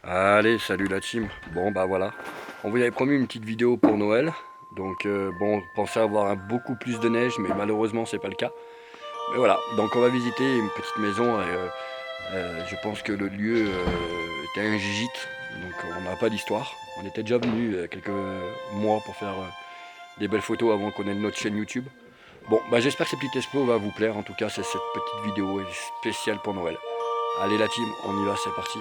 Allez, salut la team. Bon bah voilà, on vous avait promis une petite vidéo pour Noël. Donc bon, on pensait avoir beaucoup plus de neige, mais malheureusement c'est pas le cas. Mais voilà, donc on va visiter une petite maison. Je pense que le lieu était un gîte, donc on n'a pas d'histoire. On était déjà venu quelques mois pour faire des belles photos avant qu'on ait notre chaîne YouTube. Bon, bah j'espère que cette petite expo va vous plaire. En tout cas, c'est cette petite vidéo spéciale pour Noël. Allez la team, on y va, c'est parti.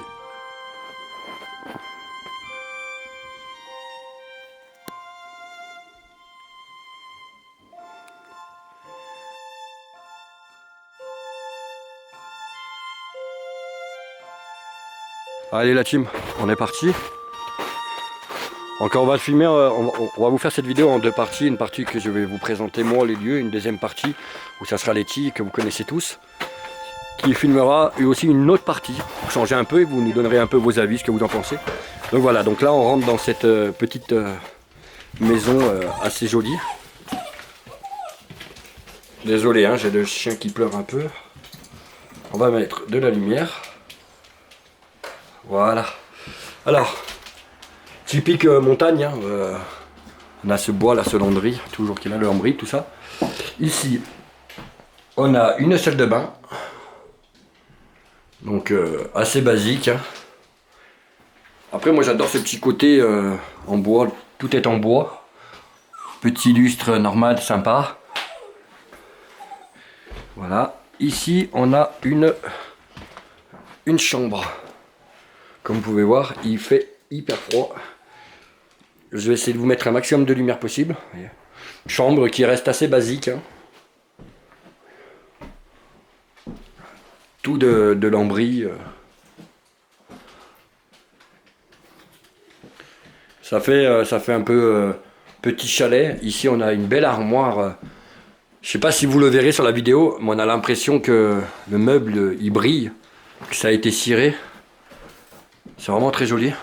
Allez la team, on est parti. Donc on va filmer, on va vous faire cette vidéo en deux parties. Une partie que je vais vous présenter moi les lieux, une deuxième partie où ça sera Letty que vous connaissez tous, qui filmera, et aussi une autre partie pour changer un peu et vous nous donnerez un peu vos avis, ce que vous en pensez. Donc voilà, donc là on rentre dans cette petite maison assez jolie. Désolé, hein, j'ai le chien qui pleure un peu. On va mettre de la lumière. Voilà. Alors, typique montagne, hein, on a ce bois là, ce lambris, toujours qu'il a le lambris, tout ça. Ici, on a une salle de bain, donc assez basique. Hein. Après, moi j'adore ce petit côté en bois, tout est en bois. Petit lustre normal, sympa. Voilà. Ici, on a une chambre. Comme vous pouvez voir, il fait hyper froid. Je vais essayer de vous mettre un maximum de lumière possible. Chambre qui reste assez basique. Hein. Tout de lambris. Ça fait un peu petit chalet. Ici, on a une belle armoire. Je sais pas si vous le verrez sur la vidéo, mais on a l'impression que le meuble, il brille. Que ça a été ciré. C'est vraiment très joli.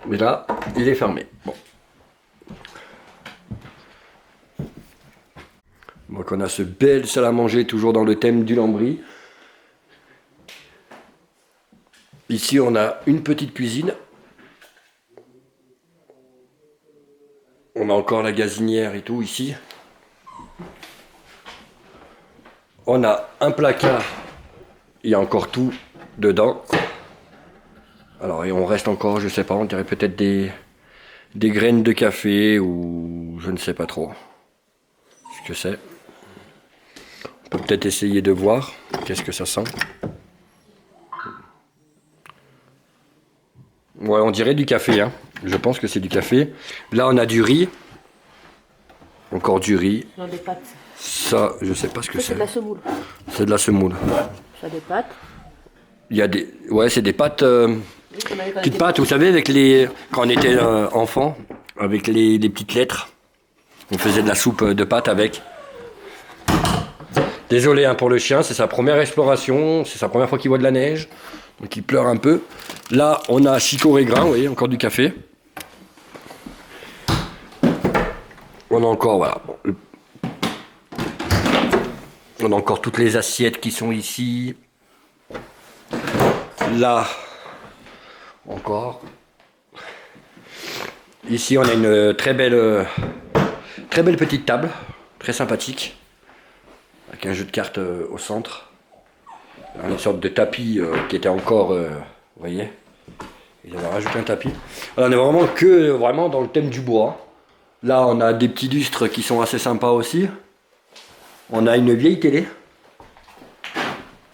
Mais là, il est fermé. Bon. Donc on a ce belle salle à manger, toujours dans le thème du lambris. Ici, on a une petite cuisine. On a encore la gazinière et tout ici. On a un placard. Il y a encore tout dedans. Alors, et on reste encore, je sais pas, on dirait peut-être des graines de café ou je ne sais pas trop ce que c'est. On peut peut-être essayer de voir qu'est-ce que ça sent. Ouais, on dirait du café, hein. Je pense que c'est du café. Là, on a du riz. Encore du riz. Dans des pâtes. Ça, je sais pas ce que Ça, c'est c'est. de la semoule. C'est de la semoule. Ça, des pâtes. Il y a des... Ouais, c'est des pâtes... Oui, qu'on avait quand on petites était pâtes, vous savez, avec les... Quand on était enfant, avec les petites lettres. On faisait de la soupe de pâtes avec. Désolé hein, pour le chien, c'est sa première exploration. C'est sa première fois qu'il voit de la neige. Donc il pleure un peu. Là, on a chicorée grain, vous voyez, encore du café. On a encore, voilà. On a encore toutes les assiettes qui sont ici. Là, encore. Ici, on a une très belle petite table, très sympathique, avec un jeu de cartes au centre. Une sorte de tapis qui était encore, vous voyez, ils avaient rajouté un tapis. Alors, on est vraiment dans le thème du bois. Là, on a des petits lustres qui sont assez sympas aussi. On a une vieille télé,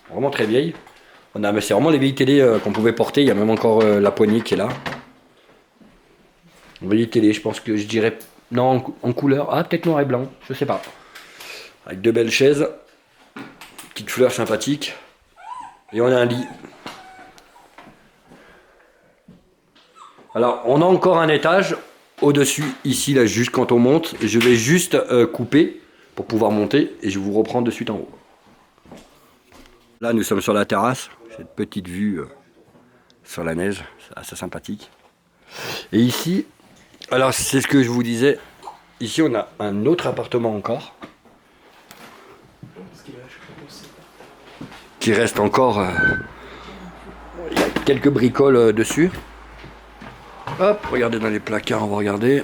vraiment très vieille. Mais c'est vraiment les vieilles télés qu'on pouvait porter. Il y a même encore la poignée qui est là. Une vieille télé, je pense que je dirais non en couleur. Ah, peut-être noir et blanc, je sais pas. Avec deux belles chaises, petite fleur sympathique. Et on a un lit. Alors, on a encore un étage au-dessus, ici, là, juste quand on monte. Je vais juste couper pour pouvoir monter et je vous reprends de suite en haut. Là, nous sommes sur la terrasse. Cette petite vue sur la neige, c'est assez sympathique. Et ici, alors c'est ce que je vous disais, ici on a un autre appartement encore. qui reste encore. Il y a quelques bricoles dessus. Hop, regardez dans les placards, on va regarder.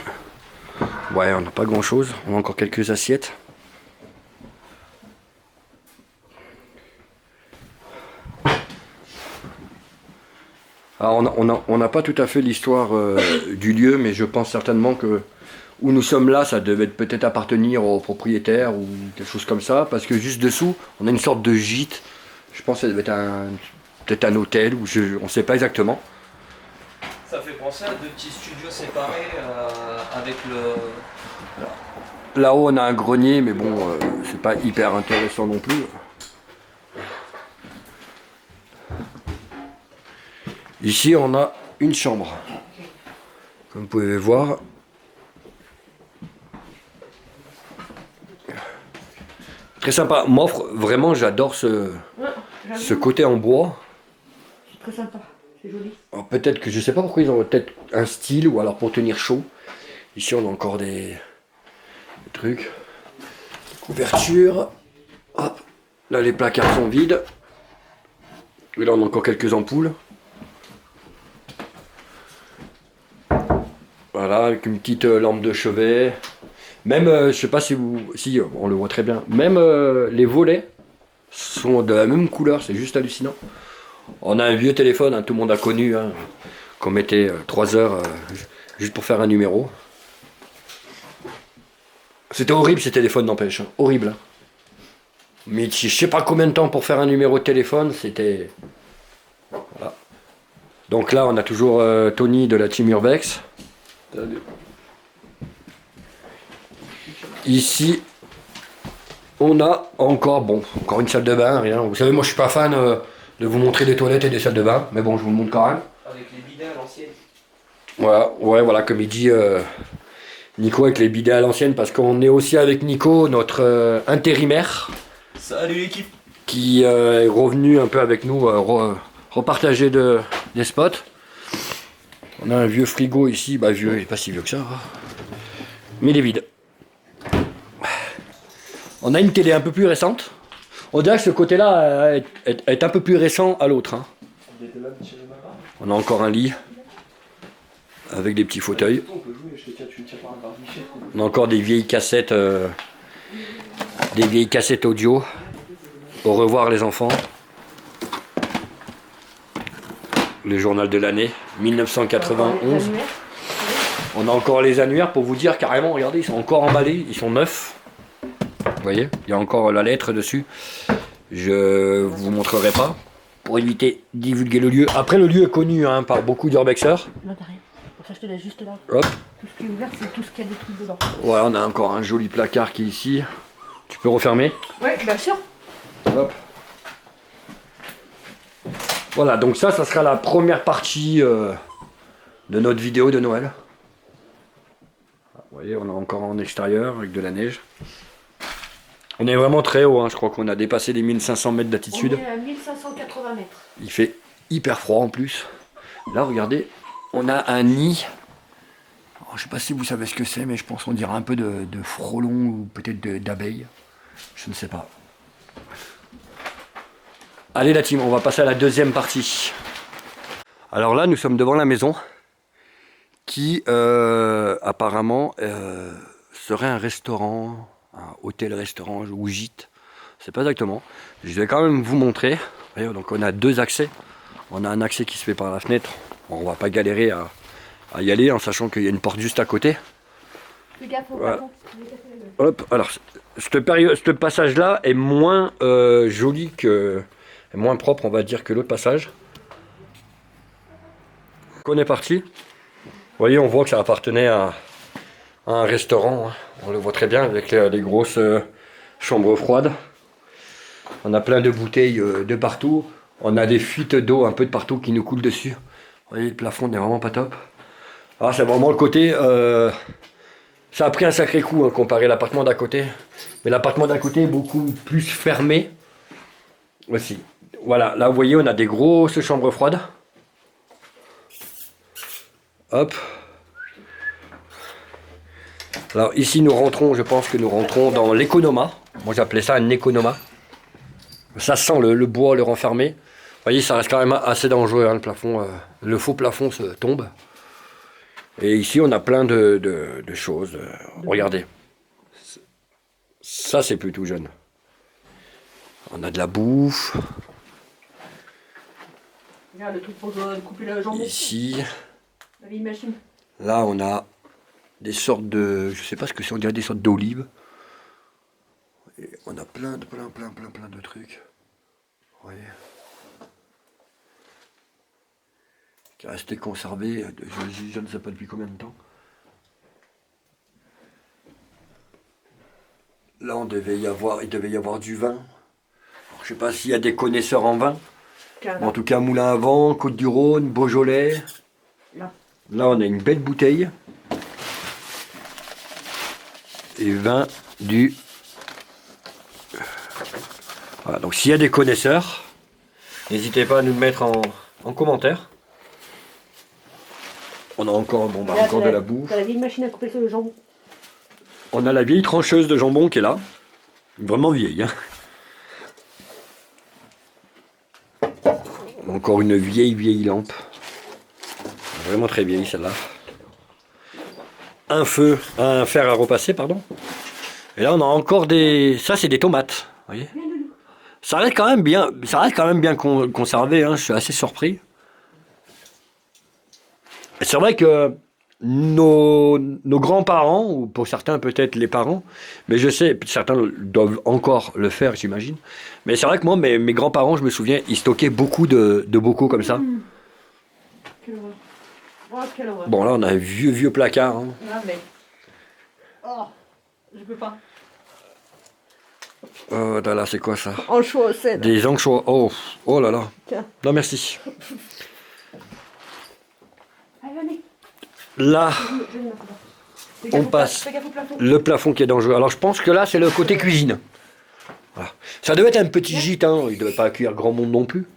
Ouais, on n'a pas grand chose. On a encore quelques assiettes. Alors on n'a pas tout à fait l'histoire du lieu, mais je pense certainement que où nous sommes là, ça devait peut-être appartenir au propriétaire ou quelque chose comme ça, parce que juste dessous, on a une sorte de gîte. Je pense que ça devait être peut-être un hôtel, ou on ne sait pas exactement. Ça fait penser à deux petits studios séparés avec le... Là-haut, on a un grenier, mais bon, c'est pas hyper intéressant non plus. Ici, on a une chambre. Comme vous pouvez voir. Très sympa. M'offre, vraiment, j'adore ce côté en bois. C'est très sympa, c'est joli. Alors, peut-être que je sais pas pourquoi ils ont peut-être un style ou alors pour tenir chaud. Ici, on a encore des trucs. Couverture. Hop. Là, les placards sont vides. Et là, on a encore quelques ampoules. Voilà, avec une petite lampe de chevet. Même, je sais pas si on le voit très bien. Même les volets sont de la même couleur, c'est juste hallucinant. On a un vieux téléphone, hein, tout le monde a connu, hein, qu'on mettait 3 heures juste pour faire un numéro. C'était horrible ces téléphones, n'empêche, hein, horrible. Hein. Mais je sais pas combien de temps pour faire un numéro de téléphone, c'était... Voilà. Donc là, on a toujours Tony de la team Urbex. Ici, on a encore une salle de bain, rien. Vous savez, moi je suis pas fan de vous montrer des toilettes et des salles de bain, mais bon, je vous le montre quand même. Avec les bidets à l'ancienne. Voilà, ouais, voilà, comme il dit Nico avec les bidets à l'ancienne, parce qu'on est aussi avec Nico, notre intérimaire. Salut l'équipe. Qui est revenu un peu avec nous repartager des spots. On a un vieux frigo ici, bah vieux, il n'est pas si vieux que ça, hein. Mais il est vide. On a une télé un peu plus récente. On dirait que ce côté-là est un peu plus récent à l'autre. Hein. On a encore un lit avec des petits fauteuils. On a encore des vieilles cassettes audio. Au revoir les enfants. Le journal de l'année 1991. On a encore les annuaires pour vous dire carrément, regardez, ils sont encore emballés, ils sont neufs. Vous voyez, il y a encore la lettre dessus. Je vous montrerai pas pour éviter de divulguer le lieu. Après, le lieu est connu hein, par beaucoup d'urbexeurs. Non, t'as rien. Pour ça, je te laisse juste là. Hop. Tout ce qui est ouvert, c'est tout ce qu'il y a des trucs dedans. Voilà, on a encore un joli placard qui est ici. Tu peux refermer? Oui, bien sûr. Hop. Voilà, donc ça sera la première partie de notre vidéo de Noël. Vous voyez, on est encore en extérieur avec de la neige. On est vraiment très haut, hein. Je crois qu'on a dépassé les 1500 mètres d'altitude. On est à 1580 mètres. Il fait hyper froid en plus. Là, regardez, on a un nid. Alors, je sais pas si vous savez ce que c'est, mais je pense qu'on dirait un peu de frelon ou peut-être d'abeilles. Je ne sais pas. Allez la team, on va passer à la deuxième partie. Alors là, nous sommes devant la maison qui apparemment serait un restaurant, un hôtel-restaurant ou gîte. C'est pas exactement. Je vais quand même vous montrer. Voyez, donc on a deux accès. On a un accès qui se fait par la fenêtre. Bon, on va pas galérer à y aller en sachant qu'il y a une porte juste à côté. Fais gaffe au Voilà. plafond. Hop, alors ce passage-là est moins joli que... est moins propre, on va dire, que l'autre passage. On est parti. Vous voyez, on voit que ça appartenait à un restaurant. Hein. On le voit très bien avec les grosses chambres froides. On a plein de bouteilles de partout. On a des fuites d'eau un peu de partout qui nous coulent dessus. Vous voyez, le plafond n'est vraiment pas top. Ah, c'est vraiment le côté... ça a pris un sacré coup hein, comparé à l'appartement d'à côté. Mais l'appartement d'à côté est beaucoup plus fermé. Aussi. Voilà, là vous voyez, on a des grosses chambres froides. Hop. Alors ici nous rentrons, je pense que nous rentrons dans l'économa. Moi j'appelais ça un économa. Ça sent le bois, le renfermé. Vous voyez, ça reste quand même assez dangereux, hein, le plafond. Le faux plafond se tombe. Et ici, on a plein de choses. Regardez. Ça, c'est plus tout jeune. On a de la bouffe. Regarde le truc pour couper le jambon. Ici. La vieille machine. Là, on a des sortes de... Je sais pas ce que c'est, on dirait des sortes d'olives. Et on a plein de trucs. Vous voyez. Qui est resté conservé, je ne sais pas depuis combien de temps. Là, il devait y avoir du vin. Alors, je sais pas s'il y a des connaisseurs en vin. Carrément. En tout cas, Moulin à Vent, Côte-du-Rhône, Beaujolais. Là, on a une belle bouteille. Et vin du... Voilà, donc s'il y a des connaisseurs, n'hésitez pas à nous le mettre en commentaire. On a encore, encore de la bouffe. T'as la vieille machine à couper le jambon. On a la vieille trancheuse de jambon qui est là. Vraiment vieille. Hein. Encore une vieille lampe. Vraiment très vieille celle-là. Un fer à repasser, pardon. Et là on a encore des... Ça c'est des tomates. Vous voyez, ça reste quand même bien conservé. Hein. Je suis assez surpris. C'est vrai que nos grands-parents, ou pour certains peut-être les parents, mais je sais, certains doivent encore le faire, j'imagine. Mais c'est vrai que moi, mes grands-parents, je me souviens, ils stockaient beaucoup de bocaux comme ça. Quelle horreur. Oh, quelle horreur. Bon, là, on a un vieux placard. Hein. Ah, mais... Oh, je peux pas. Là, c'est quoi ça? Anchois au cèdre. Des anchois. Oh là là. Tiens. Non, merci. Allez, venez. Là, Fais on gaffe passe fais gaffe au plafond. le plafond qui est dangereux. Alors, je pense que là, c'est le côté cuisine. Voilà. Ça devait être un petit gîte, hein. Il ne devait pas accueillir grand monde non plus.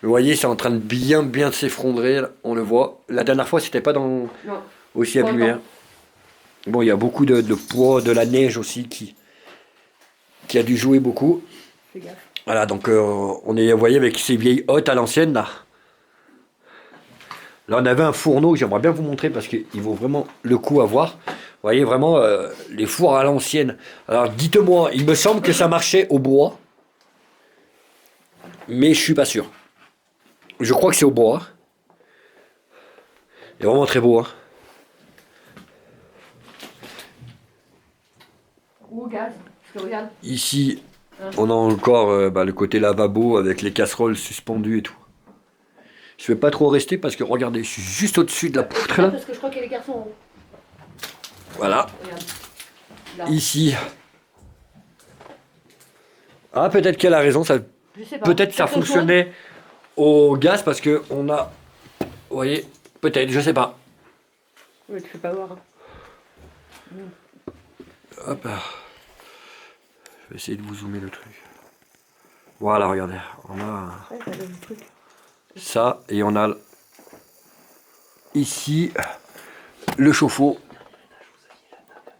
Vous voyez, c'est en train de bien s'effondrer, on le voit. La dernière fois, c'était pas Non. aussi Pas abîmé. Hein. Bon, il y a beaucoup de poids, de la neige aussi qui a dû jouer beaucoup. Fais gaffe. Voilà, donc on est, vous voyez, avec ces vieilles hottes à l'ancienne, là. Là, on avait un fourneau, j'aimerais bien vous montrer parce qu'il vaut vraiment le coup à voir. Vous voyez, vraiment, les fours à l'ancienne. Alors, dites-moi, il me semble que ça marchait au bois. Mais je suis pas sûr. Je crois que c'est au bois. Il est vraiment très beau. Hein. Ou au gaz. Parce que regarde. Ici, on a encore le côté lavabo avec les casseroles suspendues et tout. Je vais pas trop rester parce que regardez, je suis juste au-dessus de la poutre là. Parce que je crois qu'il y a les garçons en haut. Voilà. Regarde. Là. Ici. Ah, peut-être qu'elle a raison. Ça, Je sais pas. peut-être ça fonctionnait au gaz parce que on a. Vous voyez, peut-être, je sais pas. Oui, tu fais pas voir. Hein. Hop là. Je vais essayer de vous zoomer le truc. Voilà, regardez. On a Ouais, ça donne le truc. ça et on a ici le chauffe-eau.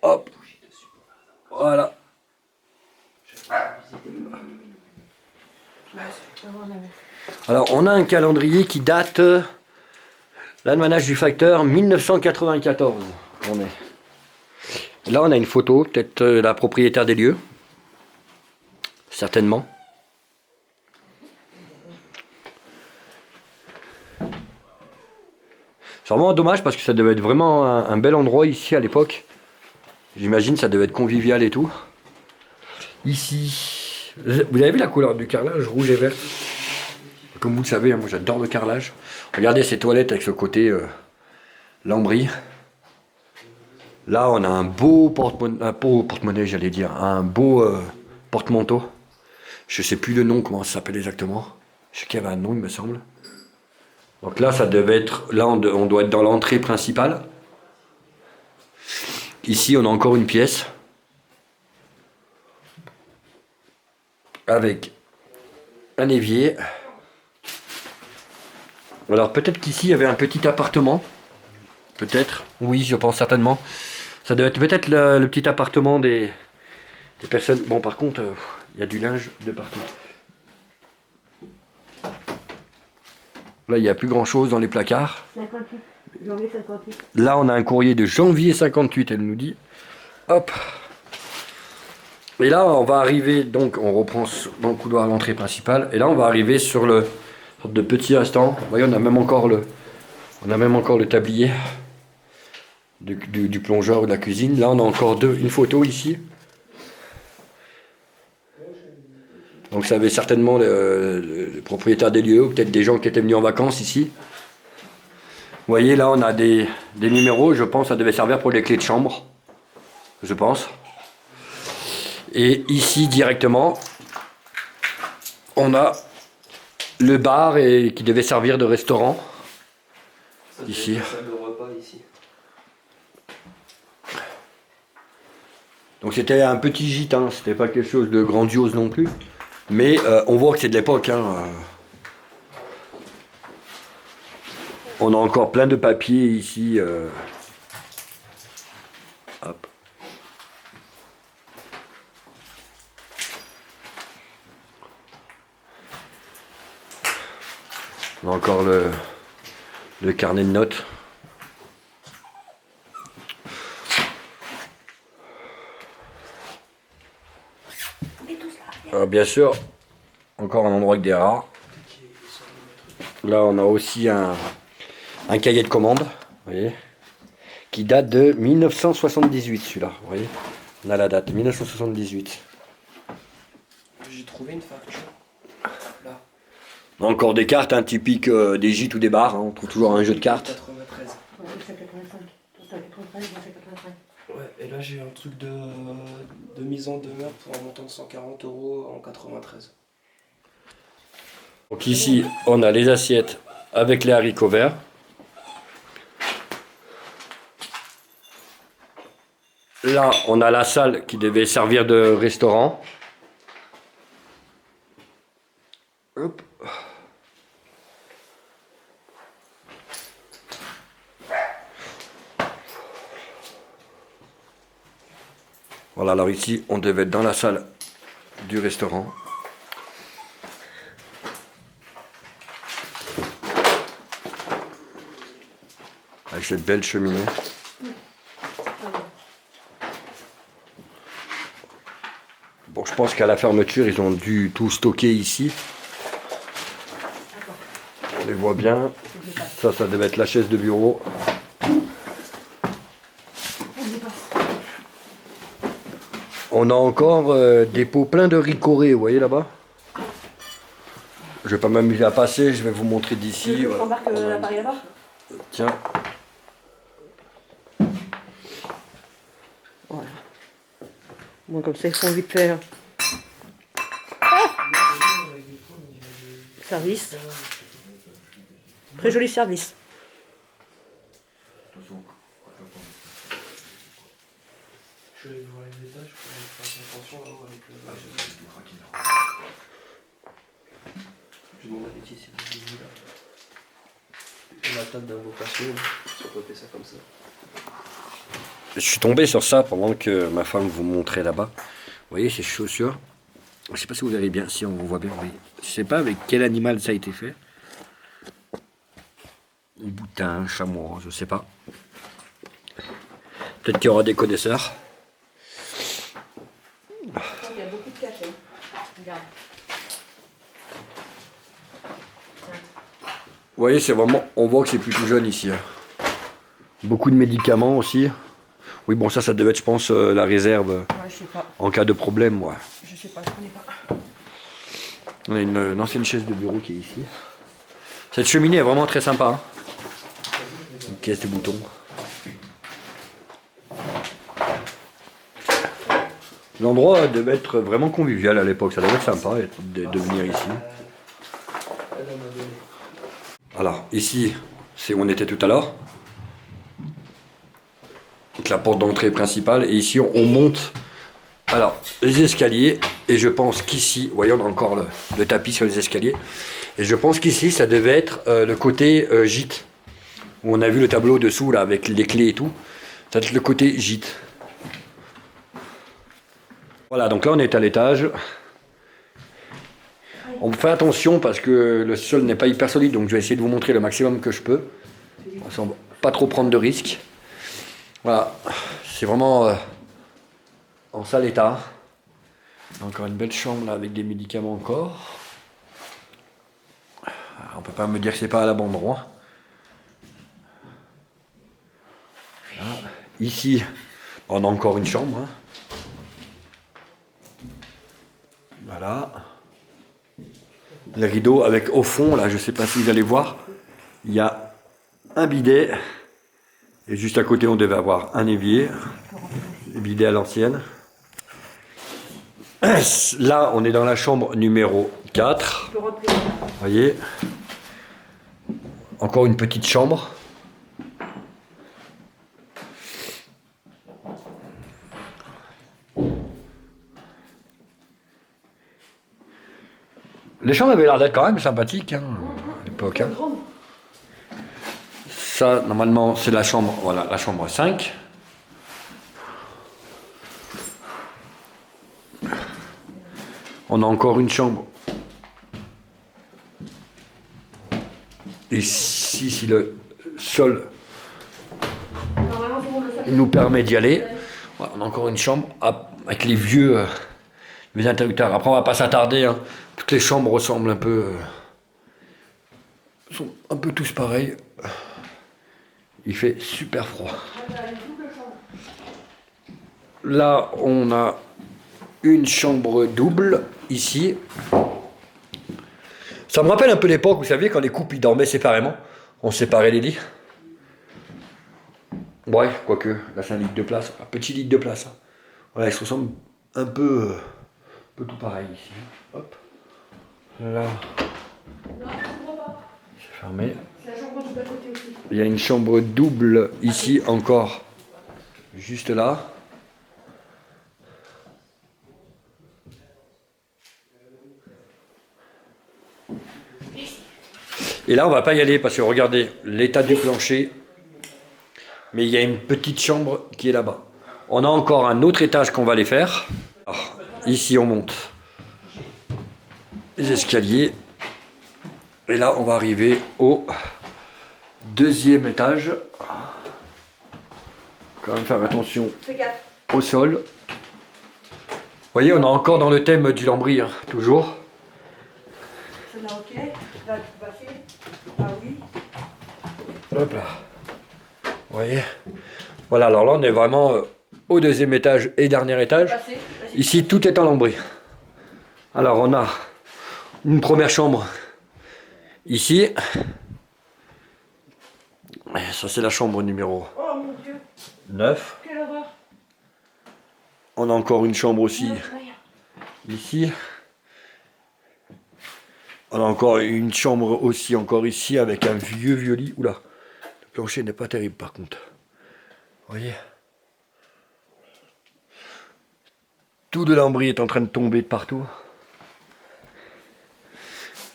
Hop. Voilà. Alors, on a un calendrier qui date l'almanach du facteur 1994. On est. Là, on a une photo, peut-être la propriétaire des lieux. Certainement. C'est vraiment dommage parce que ça devait être vraiment un bel endroit ici à l'époque. J'imagine ça devait être convivial et tout. Ici, vous avez vu la couleur du carrelage rouge et vert? Comme vous le savez, moi j'adore le carrelage. Regardez ces toilettes avec ce côté lambris. Là on a un beau porte-monnaie, j'allais dire, un beau porte-manteau. Je sais plus le nom, comment ça s'appelle exactement. Je sais qu'il y avait un nom, il me semble. Donc là, ça devait être, là on doit être dans l'entrée principale. Ici, on a encore une pièce avec un évier. Alors peut-être qu'ici il y avait un petit appartement. Peut-être. Oui, je pense certainement. Ça doit être peut-être le petit appartement des personnes. Bon, par contre, il y a du linge de partout. Là, il n'y a plus grand chose dans les placards. 58. Janvier 58. Là, on a un courrier de janvier 58, elle nous dit. Hop. Et là, on va arriver, donc on reprend dans le couloir à l'entrée principale. Et là, on va arriver sur le sorte de petit restaurant. Vous voyez, on a même encore le tablier du plongeur ou de la cuisine. Là, on a encore une photo ici. Donc, ça avait certainement le propriétaire des lieux, ou peut-être des gens qui étaient venus en vacances ici. Vous voyez, là, on a des numéros. Je pense que ça devait servir pour les clés de chambre. Je pense. Et ici, directement, on a le bar qui devait servir de restaurant. Ici. Salle de repas ici. Donc c'était un petit gîte, hein. C'était pas quelque chose de grandiose non plus. Mais on voit que c'est de l'époque. Hein. On a encore plein de papiers ici. Hop. On a encore le carnet de notes. Alors, bien sûr, encore un endroit avec des rats. Là, on a aussi un cahier de commande, vous voyez, qui date de 1978, celui-là. Vous voyez, on a la date, 1978. J'ai trouvé une facture. Là. Encore des cartes, hein, typiques des gîtes ou des bars. Hein. On trouve toujours un jeu de cartes. 93. Ouais, c'est 85. Toi, t'as 85, moi, c'est 85. Ouais, et là j'ai un truc de mise en demeure pour un montant de 140 € en 93. Donc ici, on a les assiettes avec les haricots verts. Là, on a la salle qui devait servir de restaurant. Hop. Voilà, alors ici, on devait être dans la salle du restaurant. Avec cette belle cheminée. Bon, je pense qu'à la fermeture, ils ont dû tout stocker ici. On les voit bien. Ça devait être la chaise de bureau. On a encore des pots pleins de ricoré, vous voyez là-bas. Je vais pas m'amuser à passer, je vais vous montrer d'ici. Tu embarques l'appareil là-bas? Tiens. Voilà. Bon, comme ça, ils font vite faire. Service. Très joli service. Je vais voir les étages pour faire attention là-haut avec le. Je demande à Letty si vous voulez là. Et la table d'invocation, si on peut faire ça comme ça. Je suis tombé sur ça pendant que ma femme vous montrait là-bas. Vous voyez ces chaussures. Je ne sais pas si vous verrez bien, si on vous voit bien. Oui. Je ne sais pas avec quel animal ça a été fait. Un boutin, un chamois, je ne sais pas. Peut-être qu'il y aura des connaisseurs. Il y a beaucoup de cachets. Regarde. Vous voyez, c'est vraiment, on voit que c'est plutôt jeune ici. Hein. Beaucoup de médicaments aussi. Oui, bon, ça devait être, je pense, la réserve Ouais, je sais pas. en cas de problème. Ouais. Je sais pas, je connais pas. On a une ancienne chaise de bureau qui est ici. Cette cheminée est vraiment très sympa. Hein. Une caisse de boutons. L'endroit devait être vraiment convivial à l'époque. Ça devait être sympa de venir ici. Alors, ici, c'est où on était tout à l'heure. Donc la porte d'entrée principale. Et ici, on monte. Alors, les escaliers. Et je pense qu'ici, vous voyez, on a encore le tapis sur les escaliers. Et je pense qu'ici, ça devait être le côté gîte. Où on a vu le tableau dessous, là, avec les clés et tout. Ça doit être le côté gîte. Voilà, donc là, on est à l'étage. On fait attention parce que le sol n'est pas hyper solide, donc je vais essayer de vous montrer le maximum que je peux. Sans pas trop prendre de risques. Voilà, c'est vraiment en sale état. Encore une belle chambre là avec des médicaments encore. On peut pas me dire que c'est pas à la bon endroit. Là. Ici, on a encore une chambre. Hein. Voilà. Les rideaux avec au fond, là, je sais pas si vous allez voir, il y a un bidet. Et juste à côté, on devait avoir un évier. Le bidet à l'ancienne. Là, on est dans la chambre numéro 4. Vous voyez. Encore une petite chambre. Les chambres avaient l'air d'être quand même sympathiques hein, à l'époque. Hein. Ça, normalement, c'est la chambre, voilà, la chambre 5. On a encore une chambre. Ici, si le sol nous permet d'y aller. Voilà, on a encore une chambre avec les vieux interrupteurs. Après, on va pas s'attarder. Hein. Toutes les chambres ressemblent un peu... sont un peu tous pareils. Il fait super froid. Là, on a une chambre double, ici. Ça me rappelle un peu l'époque, vous savez, quand les couples ils dormaient séparément. On séparait les lits. Ouais, quoique, là c'est un lit de place, un petit lit de place. Voilà, ils se ressemblent un peu tout pareil ici. Hop. Là. C'est fermé. Il y a une chambre double ici encore, juste là. Et là, on va pas y aller parce que regardez l'état du plancher. Mais il y a une petite chambre qui est là-bas. On a encore un autre étage qu'on va aller faire. Alors, ici, on monte les escaliers. Et là, on va arriver au deuxième étage. Quand même faire attention au sol. Vous voyez, on est encore dans le thème du lambris, hein, toujours. Hop là. Vous voyez. Voilà, alors là, on est vraiment au deuxième étage et dernier étage. Ici, tout est en lambris. Alors, on a une première chambre ici. Ça, c'est la chambre numéro 9. On a encore une chambre aussi ici. On a encore une chambre aussi encore ici avec un vieux lit. Oula, le plancher n'est pas terrible par contre. Vous voyez? Tout de lambris est en train de tomber de partout.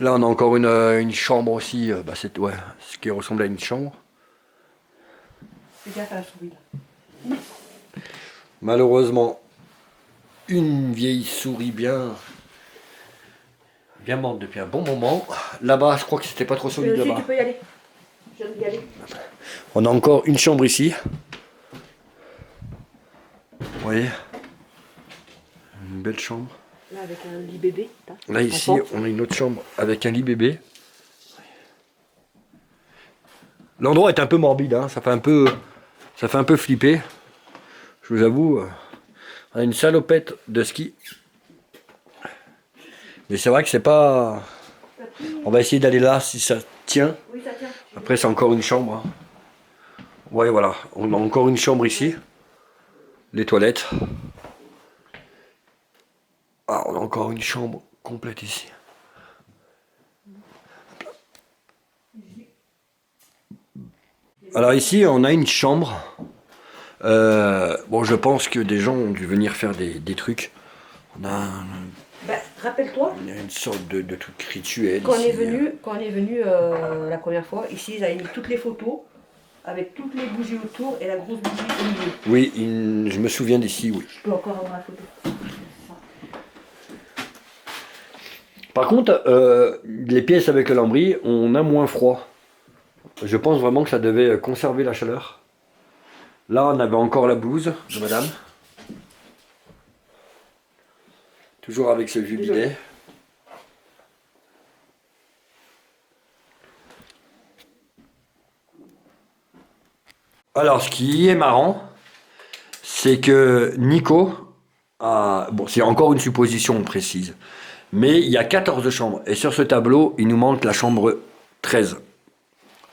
Là, on a encore une chambre aussi. Bah, c'est ouais, ce qui ressemble à une chambre. Fais gaffe à la souris là. Malheureusement, une vieille souris bien morte depuis un bon moment. Là-bas, je crois que c'était pas trop solide là-bas. Tu peux y aller. Je viens d'y aller. On a encore une chambre ici. Vous voyez? Une belle chambre. Là, avec un lit bébé. Là, ici, on a une autre chambre avec un lit bébé. L'endroit est un peu morbide, hein. Ça fait un peu flipper. Je vous avoue, on a une salopette de ski. Mais c'est vrai que c'est pas... On va essayer d'aller là si ça tient. Oui, ça tient. Après, c'est encore une chambre. Hein. Ouais, voilà. On a encore une chambre ici. Les toilettes. Ah, on a encore une chambre complète ici. Alors ici, on a une chambre. Bon, je pense que des gens ont dû venir faire des trucs. On a rappelle-toi. Il y a une sorte de truc rituel. Quand ici. on est venu la première fois, ici ils avaient mis toutes les photos avec toutes les bougies autour et la grosse bougie au milieu. Oui, je me souviens d'ici, oui. Je peux encore avoir la photo. Par contre, les pièces avec le lambris, on a moins froid. Je pense vraiment que ça devait conserver la chaleur. Là, on avait encore la blouse de madame. Toujours avec ce jubilé. Alors, ce qui est marrant, c'est que Nico a... Bon, c'est encore une supposition précise. Mais il y a 14 chambres. Et sur ce tableau, il nous manque la chambre 13.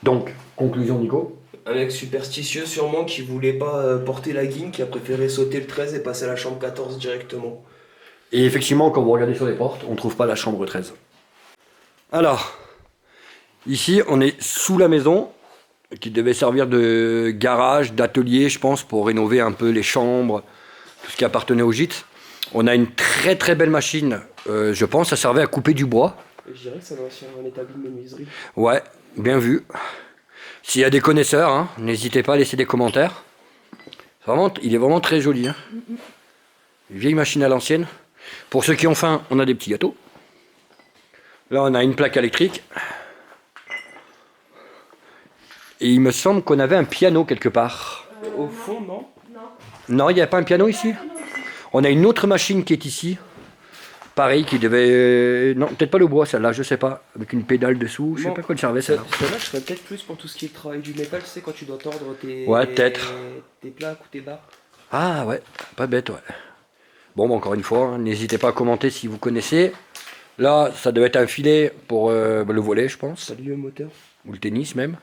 Donc, conclusion Nico. Un mec superstitieux sûrement qui voulait pas porter la guine, qui a préféré sauter le 13 et passer à la chambre 14 directement. Et effectivement, quand vous regardez sur les portes, on ne trouve pas la chambre 13. Alors, ici, on est sous la maison, qui devait servir de garage, d'atelier, je pense, pour rénover un peu les chambres, tout ce qui appartenait au gîte. On a une très très belle machine, je pense, ça servait à couper du bois. Je dirais que ça doit être un établi de menuiserie. Ouais, bien vu. S'il y a des connaisseurs, hein, n'hésitez pas à laisser des commentaires. Vraiment, il est vraiment très joli. Hein. Une vieille machine à l'ancienne. Pour ceux qui ont faim, on a des petits gâteaux. Là, on a une plaque électrique. Et il me semble qu'on avait un piano quelque part. Au fond, non? Non, il n'y a pas un piano ici. On a une autre machine qui est ici. Pareil, qui devait... Non, peut-être pas le bois, celle-là, je sais pas. Avec une pédale dessous, je sais pas quoi le servait, celle-là. Celle-là, je serais peut-être plus pour tout ce qui est le travail du métal, tu sais, quand tu dois tordre Ouais, peut-être. tes plaques ou tes barres. Ah ouais, pas bête, ouais. Bon, bah, encore une fois, hein, n'hésitez pas à commenter si vous connaissez. Là, ça devait être un filet pour le volley, je pense. Salut le moteur. Ou le tennis, même.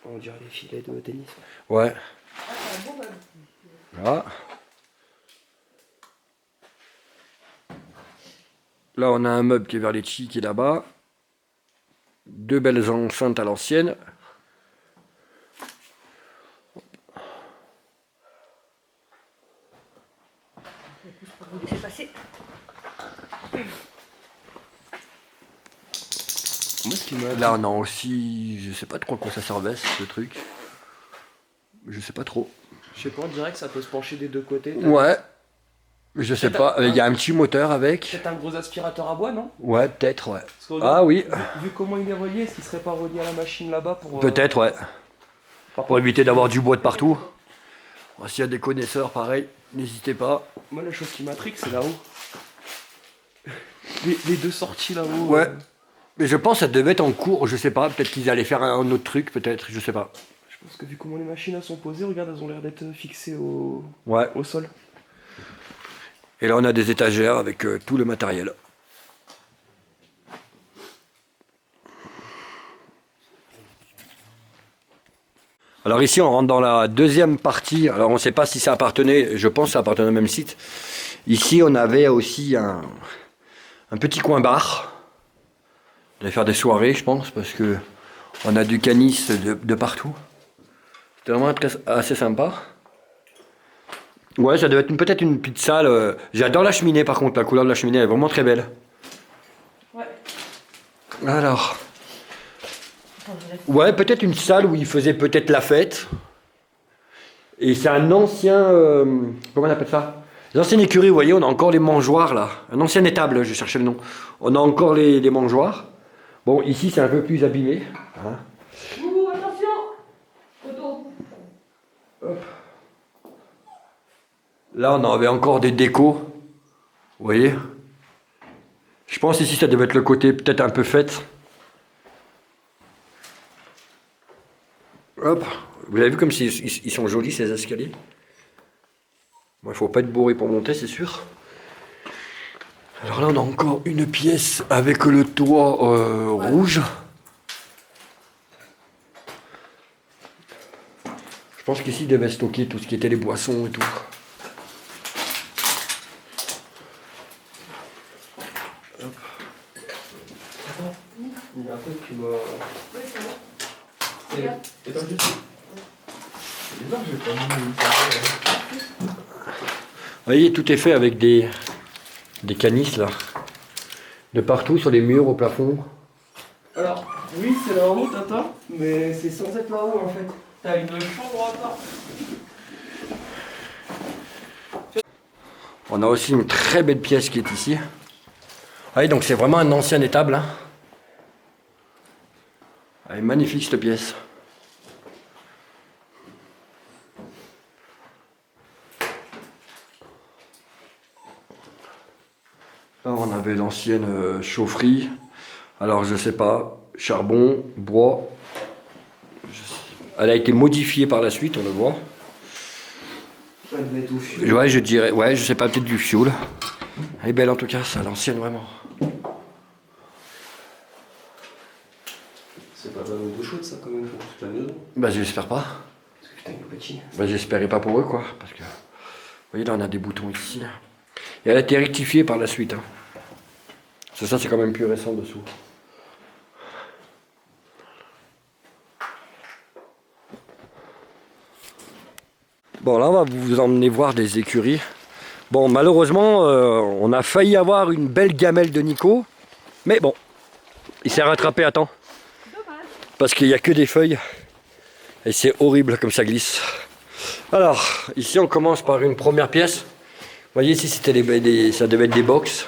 On dirait les filets de tennis. Ouais. Là. Là, on a un meuble qui est vers les chi qui est là-bas. Deux belles enceintes à l'ancienne. Vous laissez passer. Moi, ce qui m'a... Là, on a aussi... Je sais pas trop à quoi ça servait, ce truc. Je sais pas trop. Je sais pas, on dirait que ça peut se pencher des deux côtés. Ouais. Je sais pas. Il y a un petit moteur avec. C'est un gros aspirateur à bois, non? Ouais, peut-être, ouais. Parce que, Ah oui. Vu comment il est relié, est-ce qu'il serait pas relié à la machine là-bas pour... Peut-être, ouais. Par Pour contre, éviter d'avoir du bois de partout. Bon, s'il y a des connaisseurs, pareil, n'hésitez pas. moi, la chose qui m'intrigue, c'est là-haut. Les deux sorties là-haut. Ouais. Mais je pense que ça devait être en cours, je sais pas. Peut-être qu'ils allaient faire un autre truc, peut-être, je sais pas. Je pense que vu comment les machines elles sont posées, regarde, elles ont l'air d'être fixées au Ouais. sol. Et là, on a des étagères avec tout le matériel. Alors ici, on rentre dans la deuxième partie. Alors, on ne sait pas si ça appartenait, je pense que ça appartenait au même site. Ici, on avait aussi un petit coin bar. On allait faire des soirées, je pense, parce que on a du canis de partout. C'était vraiment assez sympa. Ouais, ça devait être peut-être une petite salle. J'adore la cheminée par contre, la couleur de la cheminée est vraiment très belle. Ouais. Alors. Ouais, peut-être une salle où ils faisaient peut-être la fête. Et c'est un ancien... comment on appelle ça? L'ancienne écurie, vous voyez, on a encore les mangeoires là. Un ancien étable, je cherchais le nom. On a encore les mangeoires. Bon, ici c'est un peu plus abîmé. Hein. Ouh, attention. Photo. Hop. Là, on avait encore des décos. Vous voyez? Je pense ici, ça devait être le côté peut-être un peu fête. Hop. Vous avez vu comme ils sont jolis, ces escaliers? Bon, il faut pas être bourré pour monter, c'est sûr. Alors là, on a encore une pièce avec le toit rouge. Je pense qu'ici, ils devaient stocker tout ce qui était les boissons et tout. Il y a un truc qui m'a... Oui, c'est bon. Regarde. Et pas du tout. C'est bizarre, j'ai pas mis Vous voyez, tout est fait avec des canisses là. De partout, sur les murs, au plafond. Alors, oui, c'est là-haut, Tata, mais c'est sans être là-haut en fait. T'as une chambre à part. On a aussi une très belle pièce qui est ici. Ah oui, donc c'est vraiment un ancien étable. Hein. Elle est magnifique cette pièce. Là, on avait l'ancienne chaufferie. Alors, je sais pas, charbon, bois. Elle a été modifiée par la suite, on le voit. Elle devait être au fioul. Ouais, je dirais, ouais, je sais pas, peut-être du fioul. Elle est belle en tout cas, ça, l'ancienne vraiment. C'est pas vraiment d'eau chaude ça quand même pour toute la maison. Bah, j'espère pas. Parce que putain, il est petit. Bah, j'espérais pas pour eux, quoi. Parce que, vous voyez, là, on a des boutons ici. Et elle a été rectifiée par la suite. Hein. Ça, c'est quand même plus récent dessous. Bon, là, on va vous emmener voir des écuries. Bon, malheureusement, on a failli avoir une belle gamelle de Nico. Mais bon, il s'est rattrapé à temps. Parce qu'il n'y a que des feuilles. Et c'est horrible comme ça glisse. Alors, ici, on commence par une première pièce. Vous voyez, ici, c'était ça devait être des box.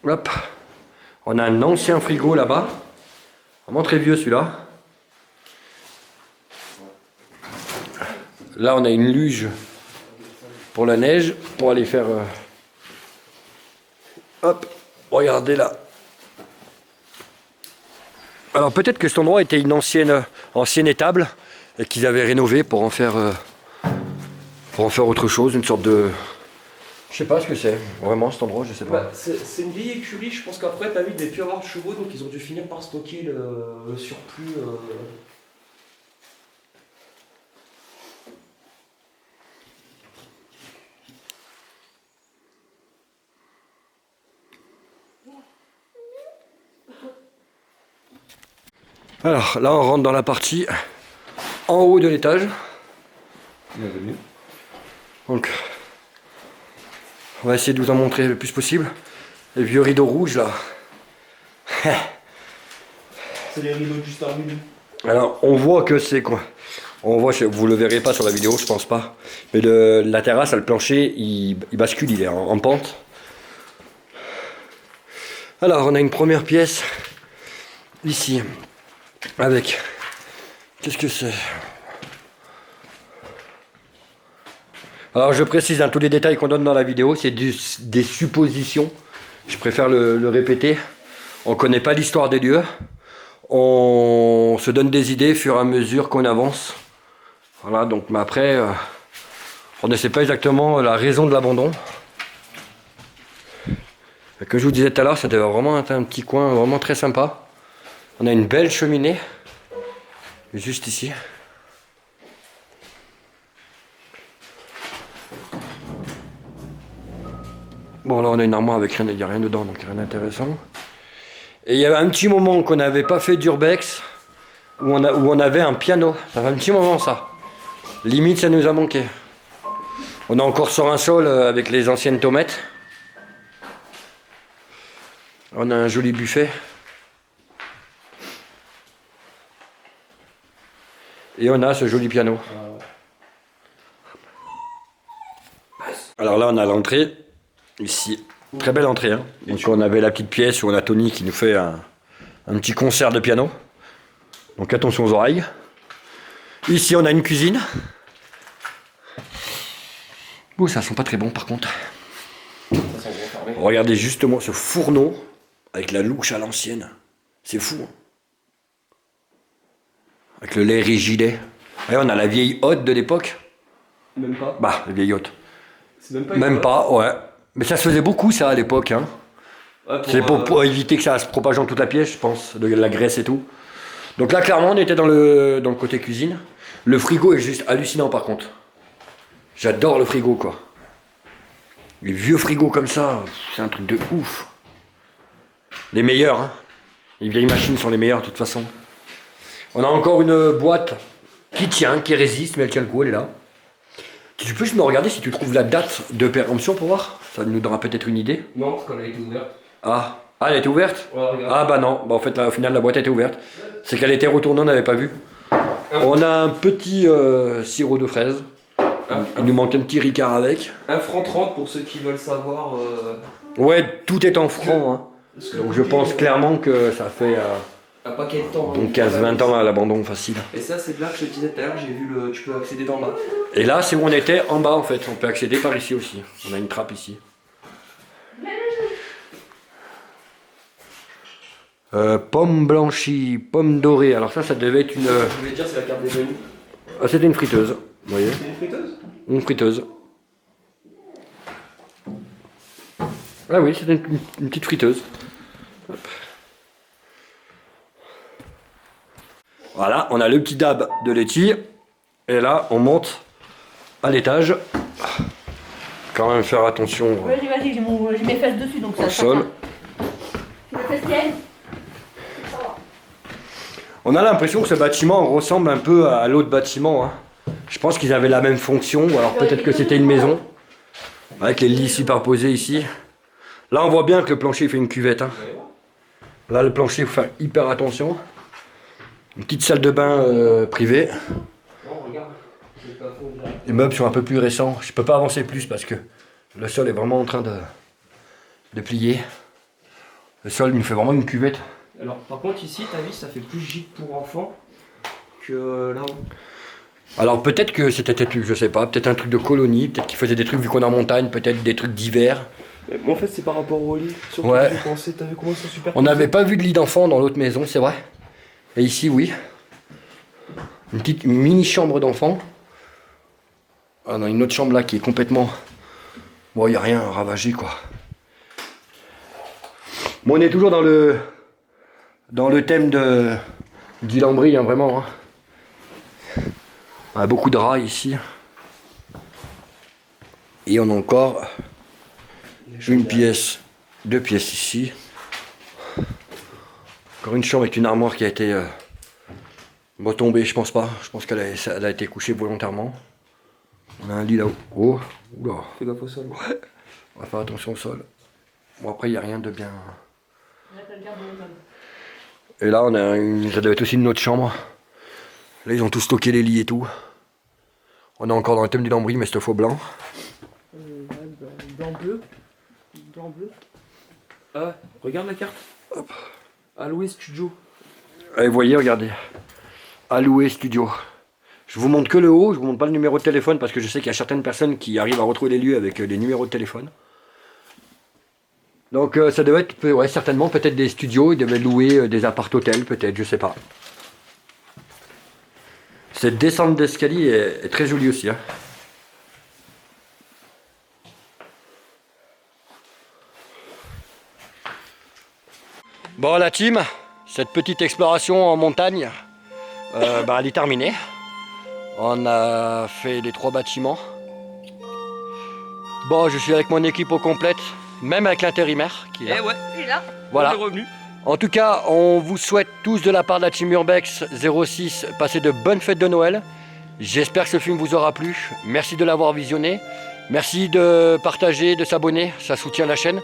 Hop. On a un ancien frigo là-bas. Vraiment très vieux celui-là. Là, on a une luge pour la neige, pour aller faire... Hop, regardez là. Alors peut-être que cet endroit était une ancienne étable et qu'ils avaient rénové pour en faire autre chose, une sorte de... Je sais pas ce que c'est, vraiment cet endroit, je sais pas. Bah, c'est une vieille écurie, je pense qu'après t'as vu, il devait plus avoir de chevaux, donc ils ont dû finir par stocker le surplus. Alors là on rentre dans la partie en haut de l'étage. Bienvenue. Donc on va essayer de vous en montrer le plus possible. Les vieux rideaux rouges là. C'est les rideaux juste en milieu. Alors on voit que c'est quoi. On voit, vous le verrez pas sur la vidéo, je pense pas. Mais la terrasse, le plancher, il bascule, il est en pente. Alors on a une première pièce ici. Avec, qu'est-ce que c'est? Alors je précise, tous les détails qu'on donne dans la vidéo, c'est des suppositions. Je préfère le répéter. On ne connaît pas l'histoire des lieux. On se donne des idées au fur et à mesure qu'on avance. Voilà, donc mais après, on ne sait pas exactement la raison de l'abandon. Comme je vous disais tout à l'heure, ça devait vraiment être un petit coin vraiment très sympa. On a une belle cheminée, juste ici. Bon là on a une armoire avec rien, il n'y a rien dedans, donc rien d'intéressant. Et il y avait un petit moment qu'on n'avait pas fait d'urbex, où on avait un piano. Ça fait un petit moment ça. Limite ça nous a manqué. On est encore sur un sol avec les anciennes tomates. On a un joli buffet. Et on a ce joli piano. Alors là on a l'entrée. Ici, très belle entrée. Hein. Donc on avait la petite pièce où on a Tony qui nous fait un petit concert de piano. Donc attention aux oreilles. Ici on a une cuisine. Ouh, ça sent pas très bon par contre. Regardez justement ce fourneau avec la louche à l'ancienne. C'est fou. Hein. Avec le lait rigidet. Et on a la vieille hotte de l'époque. Même pas. Bah, la vieille hotte. C'est même pas. Même pas, ouais. Mais ça se faisait beaucoup ça à l'époque. Hein. Ouais, c'est pour éviter que ça se propage dans toute la pièce, je pense, de la graisse et tout. Donc là, clairement, on était dans le côté cuisine. Le frigo est juste hallucinant par contre. J'adore le frigo, quoi. Les vieux frigos comme ça, c'est un truc de ouf. Les meilleurs, hein. Les vieilles machines sont les meilleures de toute façon. On a encore une boîte qui tient, qui résiste, mais elle tient le coup, elle est là. Tu peux juste me regarder si tu trouves la date de péremption pour voir? Ça nous donnera peut-être une idée. Non, parce qu'elle a été ouverte. Ah, elle a été ouverte? Ouais, regarde. Ah bah non, bah, en fait, là, au final, la boîte a été ouverte. C'est qu'elle était retournée, on n'avait pas vu. On a un petit sirop de fraise. Il nous manque un petit Ricard avec. 1 franc 30 pour ceux qui veulent savoir. Ouais, tout est en francs. Hein. Donc je pense clairement que ça fait un paquet de temps. donc 15-20 ans à l'abandon facile. Et ça, c'est là que je te disais tout à l'heure, j'ai vu tu peux accéder d'en bas. Et là, c'est où on était en bas en fait. On peut accéder par ici aussi. On a une trappe ici. Pomme blanchie, pomme dorée. Alors ça devait être une. Je voulais dire, c'est la carte des menus. Ah, c'était une friteuse. Vous voyez? C'est une friteuse? Une friteuse. Ah oui, c'était une petite friteuse. Hop. Voilà, on a le petit dab de laitier. Et là, on monte à l'étage. Quand même faire attention Vas-y, j'ai mes fesses dessus, donc ça au sol. Tu mes fesses tiennent? On a l'impression que ce bâtiment ressemble un peu à l'autre bâtiment. Hein. Je pense qu'ils avaient la même fonction, ou alors peut-être que c'était une maison. Avec les lits superposés ici. Là, on voit bien que le plancher fait une cuvette. Hein. Là, le plancher, il faut faire hyper attention. Une petite salle de bain privée. Non, regarde. Les meubles sont un peu plus récents. Je peux pas avancer plus parce que le sol est vraiment en train de plier. Le sol, il nous fait vraiment une cuvette. Alors, par contre, ici, t'as vu, ça fait plus gîte pour enfants que là-haut. Alors peut-être que c'était, je sais pas, peut-être un truc de colonie, peut-être qu'ils faisaient des trucs vu qu'on est en montagne, peut-être des trucs d'hiver. Mais en fait, c'est par rapport au lit. Surtout Ouais. que j'ai pensé, t'as vu comment ils sont super. On n'avait pas vu de lit d'enfant dans l'autre maison, c'est vrai. Et ici, oui. Une mini chambre d'enfant. Ah, on a une autre chambre là qui est complètement... Bon, il n'y a rien ravagé, quoi. Bon, on est toujours dans le thème du Lambris, hein, vraiment. Hein. On a beaucoup de rats ici. Et on a encore une pièce, 2 pièces ici. Encore une chambre avec une armoire qui a été tombée, je pense pas. Je pense qu'elle a été couchée volontairement. On a un lit là-haut. Oh, oula. Fais gaffe au sol. Ouais. On va faire attention au sol. Bon, après, il n'y a rien de bien. Et là, on a ça doit être aussi une autre chambre. Là, ils ont tout stocké les lits et tout. On est encore dans le thème du Lambris, mais c'est faux blanc. Blanc bleu. Blanc bleu. Ah, regarde la carte. Hop. Alloué Studio. Allez, voyez, regardez. Alloué Studio. Je vous montre que le haut, je vous montre pas le numéro de téléphone parce que je sais qu'il y a certaines personnes qui arrivent à retrouver les lieux avec des numéros de téléphone. Donc ça devait être, ouais, certainement peut-être des studios, ils devaient louer des appart-hôtels peut-être, je sais pas. Cette descente d'escalier est très jolie aussi. Hein. Bon la team, cette petite exploration en montagne, elle est terminée. On a fait les 3 bâtiments. Bon, je suis avec mon équipe au complète, même avec l'intérimaire qui est là. Eh ouais, Il est là. Voilà. on est revenu. En tout cas, on vous souhaite tous de la part de la team Urbex 06 passer de bonnes fêtes de Noël. J'espère que ce film vous aura plu. Merci de l'avoir visionné. Merci de partager, de s'abonner, ça soutient la chaîne.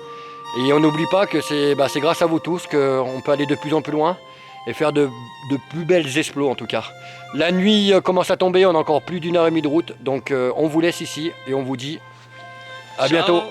Et on n'oublie pas que c'est grâce à vous tous qu'on peut aller de plus en plus loin et faire de plus belles explos en tout cas. La nuit commence à tomber, on a encore plus d'1h30 de route, donc on vous laisse ici et on vous dit à bientôt.